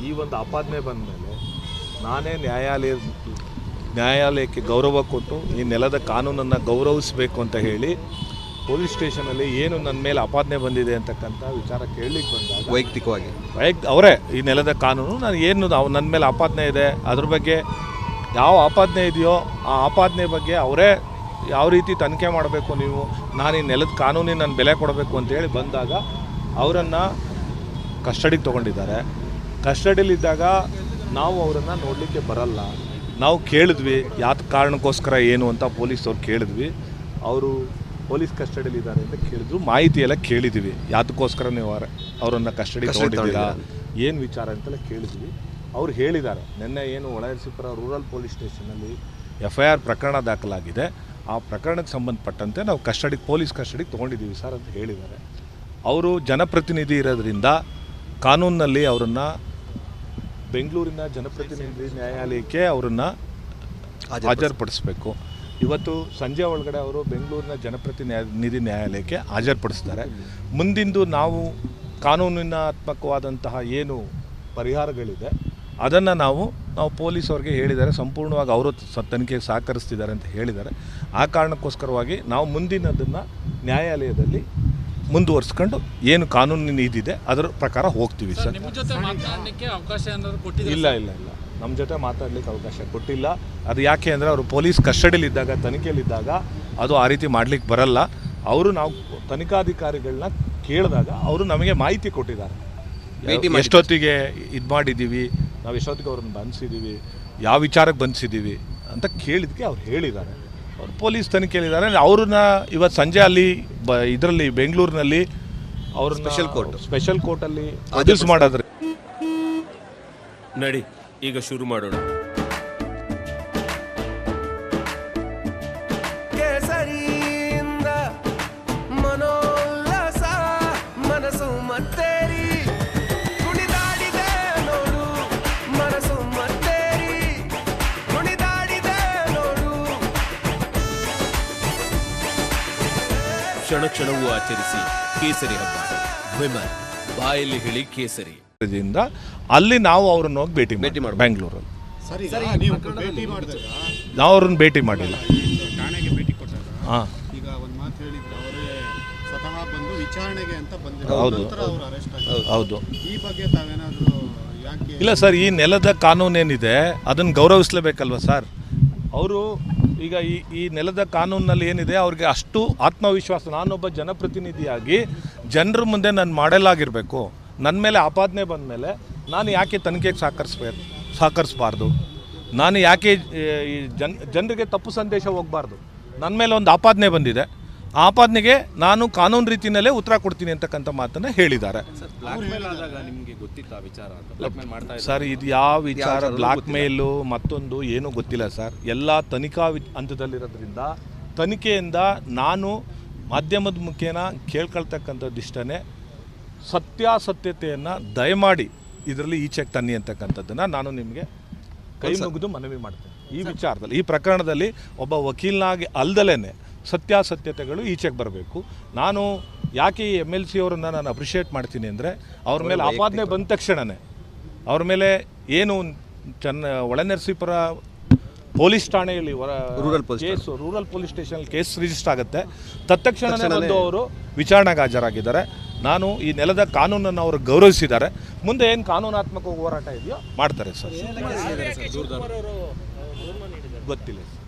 ಈ ಒಂದು ಆಪಾದನೆ ಬಂದ ಮೇಲೆ ನಾನೇ ನ್ಯಾಯಾಲಯಕ್ಕೆ ಗೌರವ ಕೊಟ್ಟು ಈ ನೆಲದ ಕಾನೂನನ್ನು ಗೌರವಿಸಬೇಕು ಅಂತ ಹೇಳಿ ಪೊಲೀಸ್ ಸ್ಟೇಷನಲ್ಲಿ ಏನು ನನ್ನ ಮೇಲೆ ಆಪಾದನೆ ಬಂದಿದೆ ಅಂತಕ್ಕಂಥ ವಿಚಾರ ಕೇಳಲಿಕ್ಕೆ ಬಂದಾಗ ವೈಯಕ್ತಿಕವಾಗಿ ಅವರೇ ಈ ನೆಲದ ಕಾನೂನು ನಾನು ಏನು ನನ್ನ ಮೇಲೆ ಆಪಾದನೆ ಇದೆ ಅದ್ರ ಬಗ್ಗೆ ಯಾವ ಆಪಾದನೆ ಇದೆಯೋ ಆ ಆಪಾದನೆ ಬಗ್ಗೆ ಅವರೇ ಯಾವ ರೀತಿ ತನಿಖೆ ಮಾಡಬೇಕು ನೀವು ನಾನು ಈ ನೆಲದ ಕಾನೂನಿಗೆ ನಾನು ಬೆಲೆ ಕೊಡಬೇಕು ಅಂತೇಳಿ ಬಂದಾಗ ಅವರನ್ನು ಕಸ್ಟಡಿಗೆ ತೊಗೊಂಡಿದ್ದಾರೆ. ಕಸ್ಟಡಿಲಿದ್ದಾಗ ನಾವು ಅವರನ್ನು ನೋಡಲಿಕ್ಕೆ ಬರಲ್ಲ. ನಾವು ಕೇಳಿದ್ವಿ ಯಾವ ಕಾರಣಕ್ಕೋಸ್ಕರ ಏನು ಅಂತ ಪೊಲೀಸವ್ರು ಕೇಳಿದ್ವಿ. ಅವರು ಪೊಲೀಸ್ ಕಸ್ಟಡಿಲಿದ್ದಾರೆ ಅಂತ ಕೇಳಿದ್ರು. ಮಾಹಿತಿ ಎಲ್ಲ ಕೇಳಿದ್ವಿ, ಯಾವುದಕ್ಕೋಸ್ಕರ ನೀವು ಅವರನ್ನು ಕಸ್ಟಡಿಗೆ ತೊಗೊಂಡಿದ್ದೀರಾ, ಏನು ವಿಚಾರ ಅಂತೆಲ್ಲ ಕೇಳಿದ್ವಿ. ಅವ್ರು ಹೇಳಿದ್ದಾರೆ ನಿನ್ನೆ ಏನು ಹೊಳೆನರಸೀಪುರ ರೂರಲ್ ಪೊಲೀಸ್ ಸ್ಟೇಷನಲ್ಲಿ FIR ಪ್ರಕರಣ ದಾಖಲಾಗಿದೆ, ಆ ಪ್ರಕರಣಕ್ಕೆ ಸಂಬಂಧಪಟ್ಟಂತೆ ನಾವು ಪೊಲೀಸ್ ಕಸ್ಟಡಿಗೆ ತೊಗೊಂಡಿದ್ದೀವಿ ಸರ್ ಅಂತ ಹೇಳಿದ್ದಾರೆ. ಅವರು ಜನಪ್ರತಿನಿಧಿ ಇರೋದ್ರಿಂದ ಕಾನೂನಿನಲ್ಲಿ ಅವರನ್ನು ಬೆಂಗಳೂರಿನ ಜನಪ್ರತಿನಿಧಿ ನ್ಯಾಯಾಲಯಕ್ಕೆ ಅವರನ್ನು ಹಾಜರುಪಡಿಸಬೇಕು. ಇವತ್ತು ಸಂಜೆ ಒಳಗಡೆ ಅವರು ಬೆಂಗಳೂರಿನ ಜನಪ್ರತಿನಿಧಿ ನ್ಯಾಯಾಲಯಕ್ಕೆ ಹಾಜರುಪಡಿಸ್ತಾರೆ. ಮುಂದಿಂದು ನಾವು ಕಾನೂನಿನಾತ್ಮಕವಾದಂತಹ ಏನು ಪರಿಹಾರಗಳಿದೆ ಅದನ್ನು ನಾವು ಪೊಲೀಸವ್ರಿಗೆ ಹೇಳಿದ್ದಾರೆ. ಸಂಪೂರ್ಣವಾಗಿ ಅವರು ತನಿಖೆಗೆ ಸಹಕರಿಸ್ತಿದ್ದಾರೆ ಅಂತ ಹೇಳಿದ್ದಾರೆ. ಆ ಕಾರಣಕ್ಕೋಸ್ಕರವಾಗಿ ನಾವು ಮುಂದಿನದನ್ನು ನ್ಯಾಯಾಲಯದಲ್ಲಿ ಮುಂದುವರಿಸ್ಕೊಂಡು ಏನು ಕಾನೂನಿನ ಇದಿದೆ ಅದರ ಪ್ರಕಾರ ಹೋಗ್ತೀವಿ ಸರ್. ಇಲ್ಲ ನಮ್ಮ ಜೊತೆ ಮಾತಾಡಲಿಕ್ಕೆ ಅವಕಾಶ ಕೊಟ್ಟಿಲ್ಲ. ಅದು ಯಾಕೆ ಅಂದರೆ ಅವರು ಪೊಲೀಸ್ ಕಸ್ಟಡಿಯಲ್ಲಿದ್ದಾಗ ತನಿಖೆಯಲ್ಲಿದ್ದಾಗ ಅದು ಆ ರೀತಿ ಮಾಡಲಿಕ್ಕೆ ಬರಲ್ಲ. ಅವರು ನಾವು ತನಿಖಾಧಿಕಾರಿಗಳನ್ನ ಕೇಳಿದಾಗ ಅವರು ನಮಗೆ ಮಾಹಿತಿ ಕೊಟ್ಟಿದ್ದಾರೆ. ಎಷ್ಟೊತ್ತಿಗೆ ಇದು ಮಾಡಿದ್ದೀವಿ, ನಾವು ಎಷ್ಟೊತ್ತಿಗೆ ಅವ್ರನ್ನ ಬಂಧಿಸಿದ್ದೀವಿ, ಯಾವ ವಿಚಾರಕ್ಕೆ ಬಂಧಿಸಿದ್ದೀವಿ ಅಂತ ಕೇಳಿದ್ದಕ್ಕೆ ಅವ್ರು ಹೇಳಿದ್ದಾರೆ. ಅವರು ಪೊಲೀಸ್ ತನಿಖೆಯಲ್ಲಿದ್ದಾರೆ. ಅವ್ರನ್ನ ಇವತ್ತು ಸಂಜೆ ಅಲ್ಲಿ ಇದರಲ್ಲಿ ಬೆಂಗಳೂರಿನಲ್ಲಿ ಅವ್ರನ್ನ ಸ್ಪೆಷಲ್ ಕೋರ್ಟಲ್ಲಿ ಅಡ್ಯೂಸ್ ಮಾಡಿದ್ರೆ ನಡಿ ಈಗ ಶುರು ಮಾಡೋಣ. ಮನೋಲ್ಲಾಸ ಮನಸ್ಸು ಮತ್ತೇರಿ ಕುಣಿದಾಡಿದೆ ನೋಡು, ಮನಸ್ಸು ಮತ್ತೇರಿ ಕುಣಿದಾಡಿದೆ ನೋಡು. ಕ್ಷಣ ಕ್ಷಣವೂ ಆಚರಿಸಿ ಕೇಸರಿ ಹಬ್ಬ. ವಿಮಲ್ ಬಾಯಲ್ಲಿ ಹೇಳಿ ಕೇಸರಿ. ಅಲ್ಲಿ ನಾವು ಅವ್ರನ್ನ ಹೋಗಿ ಭೇಟಿ ಮಾಡಿ ಬೆಂಗಳೂರಲ್ಲಿ ನಾವು ಅವ್ರನ್ನ ಭೇಟಿ ಮಾಡಿಲ್ಲ. ಠಾಣೆಗೆ ಭೇಟಿ ಕೊಟ್ಟಾಗ ಹಾಂ ಈಗ ಒಂದು ಮಾತು ಹೇಳಿದ್ರು, ಅವರೇ ಸ್ವತಃ ಬಂದು ವಿಚಾರಣೆಗೆ ಅಂತ ಬಂದಿದ್ರು. ಹೌದು ಅವರು ಅರೆಸ್ಟ್ ಆಗಿದ್ರು. ಹೌದು. ಈ ಬಗ್ಗೆ ತಾವೇನಾದರೂ ಯಾಕೆ ಇಲ್ಲ ಸರ್, ಈ ನೆಲದ ಕಾನೂನೇನಿದೆ ಅದನ್ನು ಗೌರವಿಸಲೇಬೇಕಲ್ವ ಸರ್. ಅವರು ಈಗ ಈ ನೆಲದ ಕಾನೂನಲ್ಲಿ ಏನಿದೆ ಅವ್ರಿಗೆ ಅಷ್ಟು ಆತ್ಮವಿಶ್ವಾಸ. ನಾನೊಬ್ಬ ಜನಪ್ರತಿನಿಧಿಯಾಗಿ ಜನರ ಮುಂದೆ ನಾನು ಮಾಡಲಾಗಿರಬೇಕು. ನನ್ನ ಮೇಲೆ ಆಪಾದನೆ ಬಂದ ಮೇಲೆ ನಾನು ಯಾಕೆ ತನಿಖೆಗೆ ಸಹಕರಿಸಬಾರ್ದು, ನಾನು ಯಾಕೆ ಈ ಜನರಿಗೆ ತಪ್ಪು ಸಂದೇಶ ಹೋಗಬಾರ್ದು. ನನ್ನ ಮೇಲೆ ಒಂದು ಆಪಾದನೆ ಬಂದಿದೆ, ಆ ಆಪಾದನೆಗೆ ನಾನು ಕಾನೂನು ರೀತಿಯಲ್ಲೇ ಉತ್ತರ ಕೊಡ್ತೀನಿ ಅಂತಕ್ಕಂಥ ಮಾತನ್ನು ಹೇಳಿದ್ದಾರೆ. ಸರ್ ಇದು ಯಾವ ವಿಚಾರ, ಬ್ಲಾಕ್ ಮೇಲು ಮತ್ತೊಂದು ಏನೂ ಗೊತ್ತಿಲ್ಲ ಸರ್. ಎಲ್ಲ ತನಿಖಾ ಹಂತದಲ್ಲಿರೋದ್ರಿಂದ ತನಿಖೆಯಿಂದ ನಾನು ಮಾಧ್ಯಮದ ಮುಖೇನ ಕೇಳ್ಕೊಳ್ತಕ್ಕಂಥದ್ದಿಷ್ಟೇ, ಸತ್ಯಾಸತ್ಯತೆಯನ್ನು ದಯಮಾಡಿ ಇದರಲ್ಲಿ ಈಚೆಗೆ ತನ್ನಿ ಅಂತಕ್ಕಂಥದ್ದನ್ನು ನಾನು ನಿಮಗೆ ಕೈ ಮುಗಿದು ಮನವಿ ಮಾಡ್ತೇನೆ. ಈ ವಿಚಾರದಲ್ಲಿ, ಈ ಪ್ರಕರಣದಲ್ಲಿ ಒಬ್ಬ ವಕೀಲನಾಗಿ ಅಲ್ದಲೇ ಸತ್ಯಾಸತ್ಯತೆಗಳು ಈಚೆಗೆ ಬರಬೇಕು. ನಾನು ಯಾಕೆ ಈ MLC ಅವರನ್ನು ನಾನು ಅಪ್ರಿಷಿಯೇಟ್ ಮಾಡ್ತೀನಿ ಅಂದರೆ, ಅವ್ರ ಮೇಲೆ ಆಪಾದನೆ ಬಂದ ತಕ್ಷಣವೇ ಅವ್ರ ಮೇಲೆ ಏನು ಹೊಳೆನರಸೀಪುರ ಪೊಲೀಸ್ ಠಾಣೆಯಲ್ಲಿ ರೂರಲ್ ಪೊಲೀಸ್ ಸ್ಟೇಷನಲ್ಲಿ ಕೇಸ್ ರಿಜಿಸ್ಟರ್ ಆಗುತ್ತೆ. ತತ್ಕ್ಷಣವೇ ಬಂದು ಅವರು ವಿಚಾರಣೆಗೆ ಹಾಜರಾಗಿದ್ದಾರೆ. ನಾನು ಈ ನೆಲದ ಕಾನೂನನ್ನು ಅವರು ಗೌರವಿಸಿದ್ದಾರೆ. ಮುಂದೆ ಏನು ಕಾನೂನಾತ್ಮಕ ಹೋರಾಟ ಇದೆಯೋ ಮಾಡ್ತಾರೆ ಸರ್. ಗೊತ್ತಿಲ್ಲ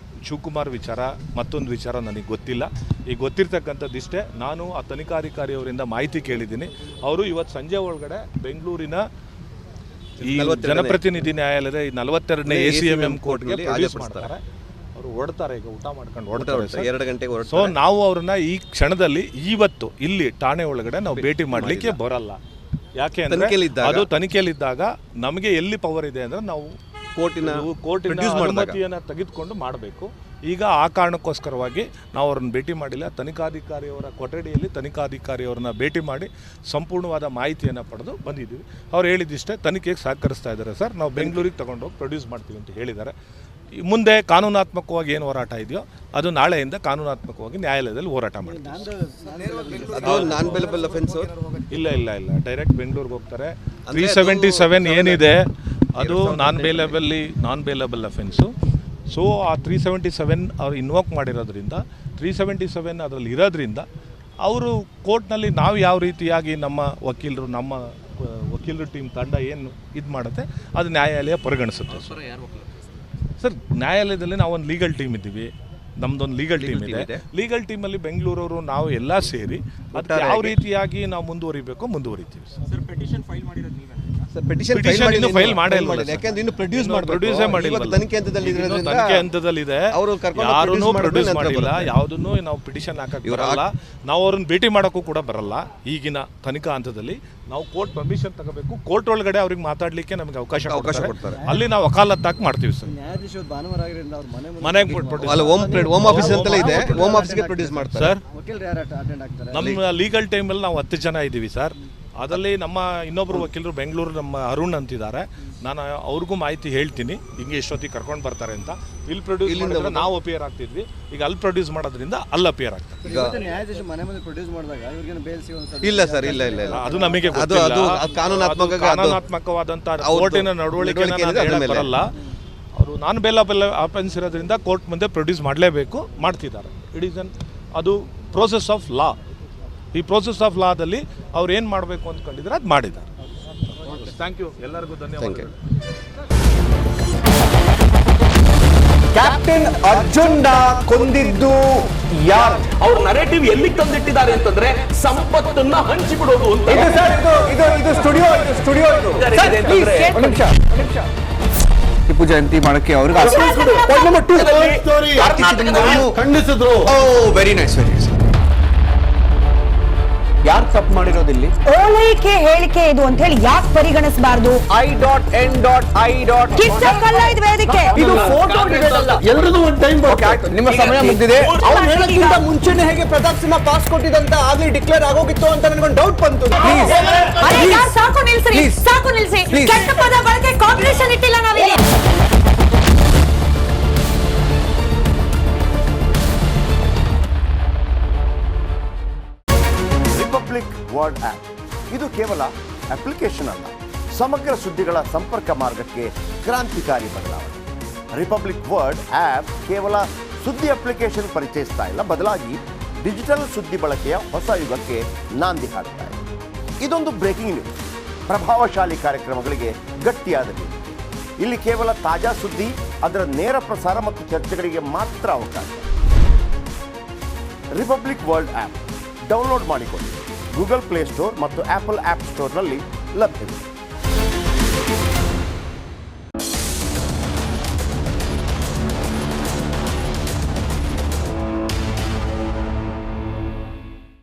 ಶಿವಕುಮಾರ್ ವಿಚಾರ, ಮತ್ತೊಂದು ವಿಚಾರ ನನಗೆ ಗೊತ್ತಿಲ್ಲ. ಈಗ ಗೊತ್ತಿರ್ತಕ್ಕಂಥದ್ದಿಷ್ಟೇ, ನಾನು ಆ ತನಿಖಾಧಿಕಾರಿಯವರಿಂದ ಮಾಹಿತಿ ಕೇಳಿದ್ದೀನಿ. ಅವರು ಇವತ್ತು ಸಂಜೆ ಒಳಗಡೆ ಬೆಂಗಳೂರಿನ ಈ ಜನಪ್ರತಿನಿಧಿ ನ್ಯಾಯಾಲಯದ ಈ 42ನೇ ACMM ಕೋರ್ಟ್ಗೆ ಪ್ರೊಡ್ಯೂಸ್ ಮಾಡ್ತಾರೆ. ಅವರು ಹೊರಡ್ತಾರೆ, ಈಗ ಊಟ ಮಾಡ್ಕೊಂಡು ಹೊರಡ್ತಾರೆ 2 ಗಂಟೆಗೆ. ಸೊ ನಾವು ಅವ್ರನ್ನ ಈ ಕ್ಷಣದಲ್ಲಿ ಇವತ್ತು ಇಲ್ಲಿ ಠಾಣೆ ಒಳಗಡೆ ನಾವು ಭೇಟಿ ಮಾಡಲಿಕ್ಕೆ ಬರಲ್ಲ. ಯಾಕೆ ಅಂದರೆ ಅದು ತನಿಖೆಯಲ್ಲಿದ್ದಾಗ ನಮಗೆ ಎಲ್ಲಿ ಪವರ್ ಇದೆ ಅಂದರೆ ನಾವು ಕೋರ್ಟಿನ ಅನುಮತಿಯನ್ನು ತೆಗೆದುಕೊಂಡು ಮಾಡಬೇಕು. ಈಗ ಆ ಕಾರಣಕ್ಕೋಸ್ಕರವಾಗಿ ನಾವು ಅವ್ರನ್ನ ಭೇಟಿ ಮಾಡಿಲ್ಲ. ತನಿಖಾಧಿಕಾರಿಯವರ ಕೊಠಡಿಯಲ್ಲಿ ತನಿಖಾಧಿಕಾರಿಯವ್ರನ್ನ ಭೇಟಿ ಮಾಡಿ ಸಂಪೂರ್ಣವಾದ ಮಾಹಿತಿಯನ್ನು ಪಡೆದು ಬಂದಿದ್ದೀವಿ. ಅವ್ರು ಹೇಳಿದಿಷ್ಟೇ, ತನಿಖೆಗೆ ಸಹಕರಿಸ್ತಾ ಇದ್ದಾರೆ ಸರ್, ನಾವು ಬೆಂಗಳೂರಿಗೆ ತೊಗೊಂಡೋಗಿ ಪ್ರೊಡ್ಯೂಸ್ ಮಾಡ್ತೀವಿ ಅಂತ ಹೇಳಿದ್ದಾರೆ. ಮುಂದೆ ಕಾನೂನಾತ್ಮಕವಾಗಿ ಏನು ಹೋರಾಟ ಇದೆಯೋ ಅದು ನಾಳೆಯಿಂದ ಕಾನೂನಾತ್ಮಕವಾಗಿ ನ್ಯಾಯಾಲಯದಲ್ಲಿ ಹೋರಾಟ ಮಾಡ್ತೀವಿ. ಅದು ನಾನ್ ಬೇಲೆಬಲ್ ಅಫೆನ್ಸ್. ಇಲ್ಲ ಡೈರೆಕ್ಟ್ ಬೆಂಗಳೂರಿಗೆ ಹೋಗ್ತಾರೆ. 377 ಏನಿದೆ ಅದು ನಾನ್ ಬೇಲಬಲ್ ಅಫೆನ್ಸು. ಸೊ ಆ 377 ಅವ್ರು ಇನ್ವೋಕ್ ಮಾಡಿರೋದ್ರಿಂದ 377 ಅದರಲ್ಲಿ ಇರೋದ್ರಿಂದ ಅವರು ಕೋರ್ಟ್ನಲ್ಲಿ ನಾವು ಯಾವ ರೀತಿಯಾಗಿ ನಮ್ಮ ವಕೀಲರು ಟೀಮ್ ತಂಡ ಏನು ಇದು ಮಾಡುತ್ತೆ ಅದು ನ್ಯಾಯಾಲಯ ಪರಿಗಣಿಸುತ್ತೆ ಸರ್. ನ್ಯಾಯಾಲಯದಲ್ಲಿ ನಾವೊಂದು ಲೀಗಲ್ ಟೀಮ್ ಇದ್ದೀವಿ, ನಮ್ದೊಂದು ಲೀಗಲ್ ಟೀಮ್ ಇದೆ. ಲೀಗಲ್ ಟೀಮಲ್ಲಿ ಬೆಂಗಳೂರವರು ನಾವು ಎಲ್ಲ ಸೇರಿ ಅದಕ್ಕೆ ಯಾವ ರೀತಿಯಾಗಿ ನಾವು ಮುಂದುವರಿತೀವಿ ಸರ್. ಪಿಟಿಷನ್ ಫೈಲ್ ಮಾಡಿರೋದು ನೀವೇ? ಪಿಟಿಷನ್ ಇನ್ನು ಫೈಲ್ ಮಾಡಿಲ್ಲ, ಯಾಕಂದ್ರೆ ಇನ್ನು ಪ್ರೊಡ್ಯೂಸೇ ಮಾಡಿಲ್ಲ. ತನಿಖೆ ಹಂತದಲ್ಲಿದೆ, ಯಾರನ್ನೂ ಪ್ರೊಡ್ಯೂಸ್ ಮಾಡಿಲ್ಲ. ಯಾವುದನ್ನು ನಾವು ಪಿಟಿಷನ್ ಹಾಕಕ್ಕೆ ಬರಲ್ಲ, ನಾವು ಅವ್ರನ್ನ ಭೇಟಿ ಮಾಡೋಕ್ಕೂ ಕೂಡ ಬರಲ್ಲ. ಈಗಿನ ತನಿಖಾ ಹಂತದಲ್ಲಿ ನಾವು ಕೋರ್ಟ್ ಪರ್ಮಿಷನ್ ತಗೋಬೇಕು, ಕೋರ್ಟ್ ಒಳಗಡೆ ಅವ್ರಿಗೆ ಮಾತಾಡ್ಲಿಕ್ಕೆ ನಮಗೆ ಅವಕಾಶ ಕೊಡ್ತಾರೆ. ಅಲ್ಲಿ ನಾವು ವಕಾಲತ್ತಾಗಿ ಮಾಡ್ತೀವಿ ಸರ್. ಮನೆಗೆ ಕೊಟ್ಬಿಟ್ಟು ಹೋಮ್ ಆಫೀಸ್ ಅಂತಲೇ ಇದೆ, ಹೋಮ್ ಆಫೀಸ್ಗೆ ಪ್ರೊಡ್ಯೂಸ್ ಮಾಡ್ತಾರೆ ಸರ್. ನಮ್ಮ ಲೀಗಲ್ ಟೈಮಲ್ಲಿ ನಾವು 10 ಜನ ಇದ್ದೀವಿ ಸರ್. ಅದರಲ್ಲಿ ನಮ್ಮ ಇನ್ನೊಬ್ಬರು ವಕೀಲರು ಬೆಂಗಳೂರು ನಮ್ಮ ಅರುಣ್ ಅಂತಿದ್ದಾರೆ. ನಾನು ಅವ್ರಿಗೂ ಮಾಹಿತಿ ಹೇಳ್ತೀನಿ ಹಿಂಗೆ ಎಷ್ಟೊತ್ತಿಗೆ ಕರ್ಕೊಂಡು ಬರ್ತಾರೆ ಅಂತ. ಇಲ್ಲಿ ಪ್ರೊಡ್ಯೂಸ್ ಮಾಡಿದ್ರೆ ನಾವು ಅಪಿಯರ್ ಆಗ್ತಿದ್ವಿ, ಈಗ ಅಲ್ಲಿ ಪ್ರೊಡ್ಯೂಸ್ ಮಾಡೋದ್ರಿಂದ ಅಲ್ಲಿ ಅಪಿಯರ್ ಆಗ್ತಾರೆ. ಇಲ್ಲ ಸರ್, ಇಲ್ಲ ಅದು ನಮಗೆ ಕಾನೂನಾತ್ಮಕವಾದಂಥ ಕೋರ್ಟಿನ ನಡವಳಿಕೆ ಬರಲ್ಲ. ಅವರು ನಾನ್ ಬೇಲಬಲ್ ಅಫೆನ್ಸ್ ಇರೋದ್ರಿಂದ ಕೋರ್ಟ್ ಮುಂದೆ ಪ್ರೊಡ್ಯೂಸ್ ಮಾಡಲೇಬೇಕು, ಮಾಡ್ತಿದ್ದಾರೆ. ಇಟ್ ಈಸ್ ಅದು ಪ್ರೋಸೆಸ್ ಆಫ್ ಲಾ. ಈ ಪ್ರೋಸೆಸ್ ಆಫ್ ಲಾದಲ್ಲಿ ಅವ್ರು ಏನು ಮಾಡಬೇಕು ಅಂದ್ಕೊಂಡಿದ್ರೆ ಅದು ಮಾಡಿದ್ದಾರೆ. ಥ್ಯಾಂಕ್ ಯು, ಎಲ್ಲರಿಗೂ ಧನ್ಯವಾದಗಳು. ಕ್ಯಾಪ್ಟನ್ ಅರ್ಜುನ್ ಕೊಂದಿದ್ದು ಯಾರು? ಅವ್ರ ನರೇಟಿವ್ ಎಲ್ಲಿ ತಂದಿಟ್ಟಿದ್ದಾರೆ ಅಂತಂದ್ರೆ ಸಂಪತ್ತನ್ನ ಹಂಚಿಬಿಡೋದು ಅಂತ. ಇದು ಸ್ಟುಡಿಯೋ ಟಿಪ್ಪು ಜಯಂತಿ ಮಾಡಕ್ಕೆ ಅವ್ರಿಗೆ ಖಂಡಿಸಿದ್ರು. Very nice. ಯಾರು ತಪ್ಪು ಮಾಡಿರೋದಿಲ್ಲಿ? ಓಲೈಕೆ ಹೇಳಿಕೆ ಇದು ಅಂತ ಹೇಳಿ ಯಾಕೆ ಪರಿಗಣಿಸಬಾರದು? I.N.I. ವೇದಿಕೆ ಇದು ಫೋಟೋ ಎಲ್ಲರದು ಒಂದು ಟೈಮ್. ನಿಮ್ಮ ಸಮಯ ಮುಗಿದಿದೆ. ಅವ್ರು ಹೇಳೋಕ್ಕಿಂತ ಮುಂಚೆನೆ ಹೇಗೆ ಪ್ರತಾಪ್ ಸಿಂಹ ಪಾಸ್ ಕೊಟ್ಟಿದಂತ ಆಗ್ಲಿ ಡಿಕ್ಲೇರ್ ಆಗೋಗಿತ್ತು ಅಂತ ನನಗೊಂದು ಡೌಟ್ ಬಂತು. ಸಾಕು ನಿಲ್ಸಿ. ಕೆಟ್ಟ ಪದ ಬಳಕೆ ಕಾಂಪಿಟೇಷನ್ ಇಟ್ಟಿಲ್ಲ ನಾವಿಲ್ಲಿ. ರಿಪಬ್ಲಿಕ್ ವರ್ಡ್ ಆ್ಯಪ್ ಇದು ಕೇವಲ ಅಪ್ಲಿಕೇಶನ್ ಅಲ್ಲ, ಸಮಗ್ರ ಸುದ್ದಿಗಳ ಸಂಪರ್ಕ ಮಾರ್ಗಕ್ಕೆ ಕ್ರಾಂತಿಕಾರಿ ಬದಲಾವಣೆ. ರಿಪಬ್ಲಿಕ್ ವರ್ಡ್ ಆ್ಯಪ್ ಕೇವಲ ಸುದ್ದಿ ಅಪ್ಲಿಕೇಶನ್ ಪರಿಚಯಿಸ್ತಾ ಇಲ್ಲ, ಬದಲಾಗಿ ಡಿಜಿಟಲ್ ಸುದ್ದಿ ಬಳಕೆಯ ಹೊಸ ಯುಗಕ್ಕೆ ನಾಂದಿ ಹಾಡ್ತಾ ಇದೆ. ಇದೊಂದು ಬ್ರೇಕಿಂಗ್ ನ್ಯೂಸ್, ಪ್ರಭಾವಶಾಲಿ ಕಾರ್ಯಕ್ರಮಗಳಿಗೆ ಗಟ್ಟಿಯಾದ ನ್ಯೂಸ್. ಇಲ್ಲಿ ಕೇವಲ ತಾಜಾ ಸುದ್ದಿ, ಅದರ ನೇರ ಪ್ರಸಾರ ಮತ್ತು ಚರ್ಚೆಗಳಿಗೆ ಮಾತ್ರ ಅವಕಾಶ. ರಿಪಬ್ಲಿಕ್ ವರ್ಲ್ಡ್ ಆ್ಯಪ್ ಡೌನ್ಲೋಡ್ ಮಾಡಿಕೊಳ್ಳಿ. ಗೂಗಲ್ ಪ್ಲೇ ಸ್ಟೋರ್ ಮತ್ತು ಆಪಲ್ ಆ್ಯಪ್ ಸ್ಟೋರ್ನಲ್ಲಿ ಲಭ್ಯವಿದೆ.